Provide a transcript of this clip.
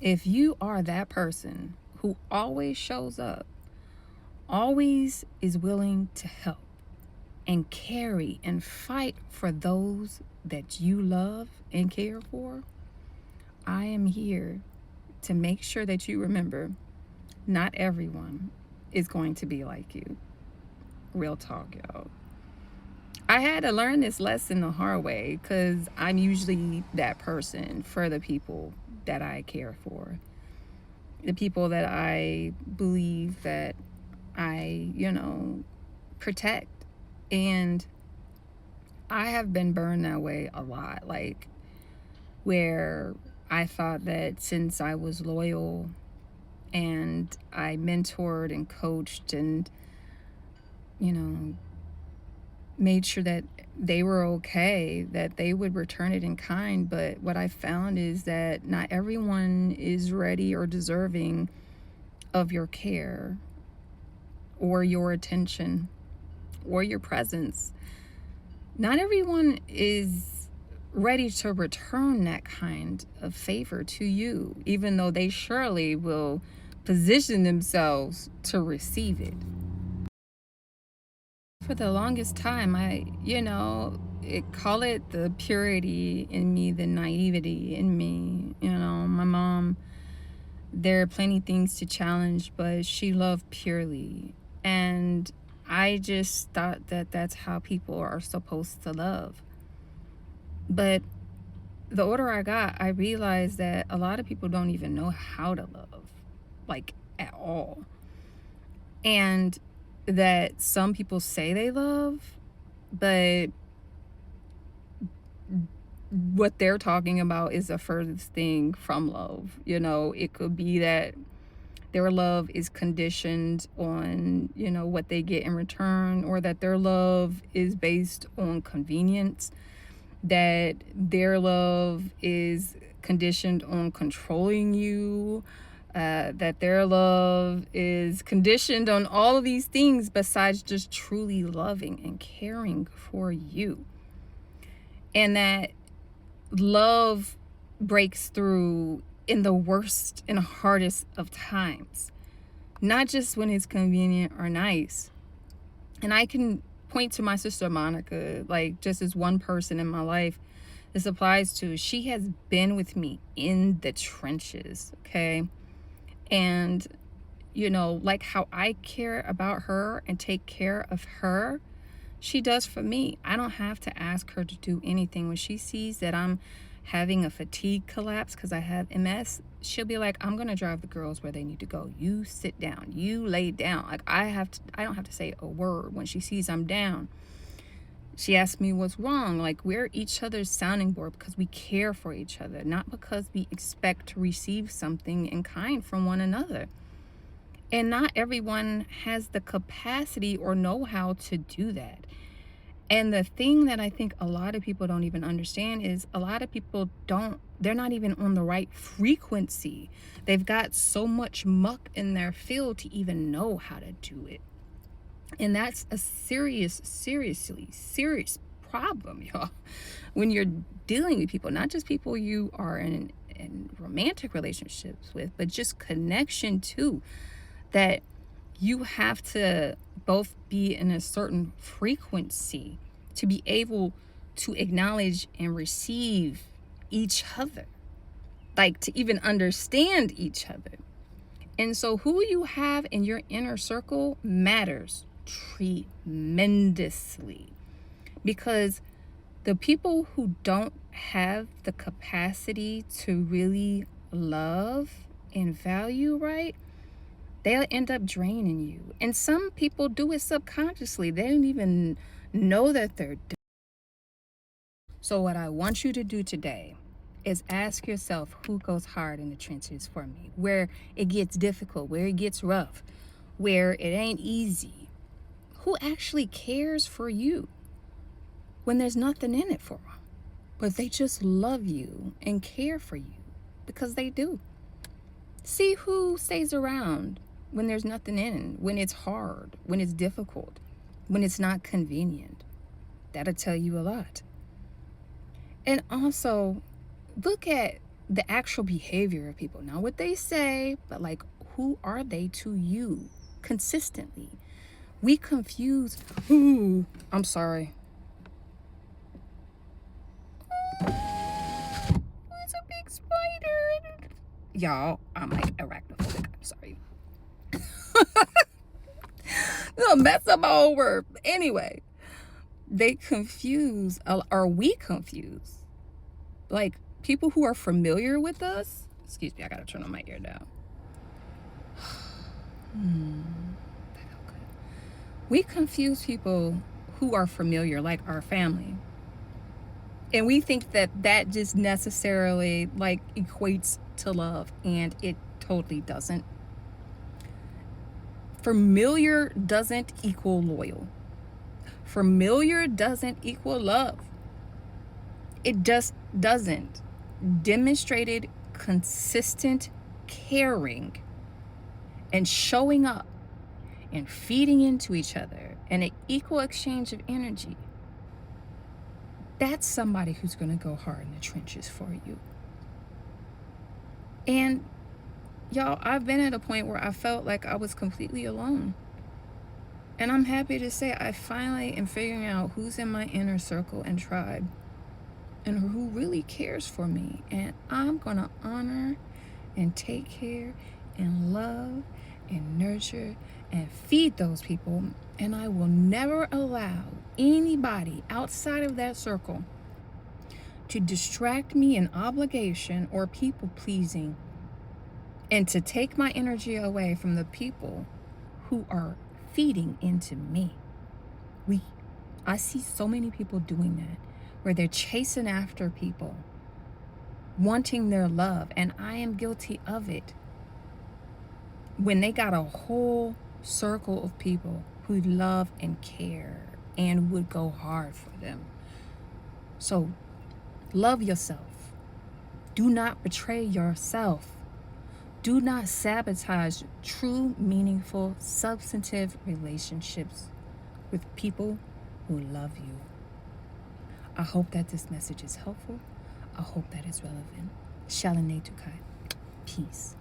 If you are that person who always shows up, always is willing to help and carry and fight for those that you love and care for, I am here to make sure that you remember not everyone is going to be like you. Real talk, y'all. I had to learn this lesson the hard way because I'm usually that person for the people that I care for, the people that I believe that I protect. And I have been burned that way a lot. Like, where I thought that since I was loyal and I mentored and coached and, you know, made sure that they were okay, that they would return it in kind. But what I found is that not everyone is ready or deserving of your care or your attention or your presence. Not everyone is ready to return that kind of favor to you, even though they surely will position themselves to receive it. For the longest time, call it the purity in me, the naivety in me. My mom, there are plenty things to challenge, but she loved purely. And I just thought that that's how people are supposed to love. But the older I got, I realized that a lot of people don't even know how to love, like, at all. And that some people say they love, but what they're talking about is the furthest thing from love. It could be that their love is conditioned on, what they get in return, or that their love is based on convenience, that their love is conditioned on controlling you, that their love is conditioned on all of these things besides just truly loving and caring for you. And that love breaks through in the worst and hardest of times, not just when it's convenient or nice. And I can point to my sister Monica, like, just as one person in my life this applies to. She has been with me in the trenches, okay? And, like how I care about her and take care of her, she does for me. I don't have to ask her to do anything. When she sees that I'm having a fatigue collapse because I have MS, she'll be like, I'm gonna drive the girls where they need to go. You sit down, you lay down. Like, I don't have to say a word. When she sees I'm down, she asks me what's wrong. Like, we're each other's sounding board because we care for each other, not because we expect to receive something in kind from one another. And not everyone has the capacity or know-how to do that. And the thing that I think a lot of people don't even understand is a lot of people they're not even on the right frequency. They've got so much muck in their field to even know how to do it. And that's a seriously serious problem, y'all. When you're dealing with people, not just people you are in romantic relationships with, but just connection too, that you have to both be in a certain frequency to be able to acknowledge and receive each other, like to even understand each other. And so who you have in your inner circle matters tremendously, because the people who don't have the capacity to really love and value right, they'll end up draining you. And some people do it subconsciously. They don't even know that they're doing. So what I want you to do today is ask yourself, who goes hard in the trenches for me? Where it gets difficult, where it gets rough, where it ain't easy. Who actually cares for you when there's nothing in it for them? But they just love you and care for you because they do. See who stays around when there's nothing in, when it's hard, when it's difficult, when it's not convenient. That'll tell you a lot. And also, look at the actual behavior of people, not what they say, but like, who are they to you consistently? We confuse. Ooh, I'm sorry. It's a big spider. Y'all, I'm like arachnophobic. I'm sorry. It'll mess up my whole word. Anyway, they confuse, or we confuse, like people who are familiar with us. Excuse me, I gotta turn on my ear down. That felt good. We confuse people who are familiar, like our family. And we think that that just necessarily like equates to love, and it totally doesn't. Familiar doesn't equal loyal. Familiar doesn't equal love. It just doesn't. Demonstrated consistent caring and showing up and feeding into each other and an equal exchange of energy. That's somebody who's going to go hard in the trenches for you. And y'all, I've been at a point where I felt like I was completely alone. And I'm happy to say I finally am figuring out who's in my inner circle and tribe and who really cares for me. And I'm going to honor and take care and love and nurture and feed those people. And I will never allow anybody outside of that circle to distract me in obligation or people pleasing and to take my energy away from the people who are feeding into me. I see so many people doing that, where they're chasing after people, wanting their love, and I am guilty of it. When they got a whole circle of people who love and care and would go hard for them. So love yourself. Do not betray yourself. Do not sabotage true, meaningful, substantive relationships with people who love you. I hope that this message is helpful. I hope that it's relevant. Shalane Tukai. Peace.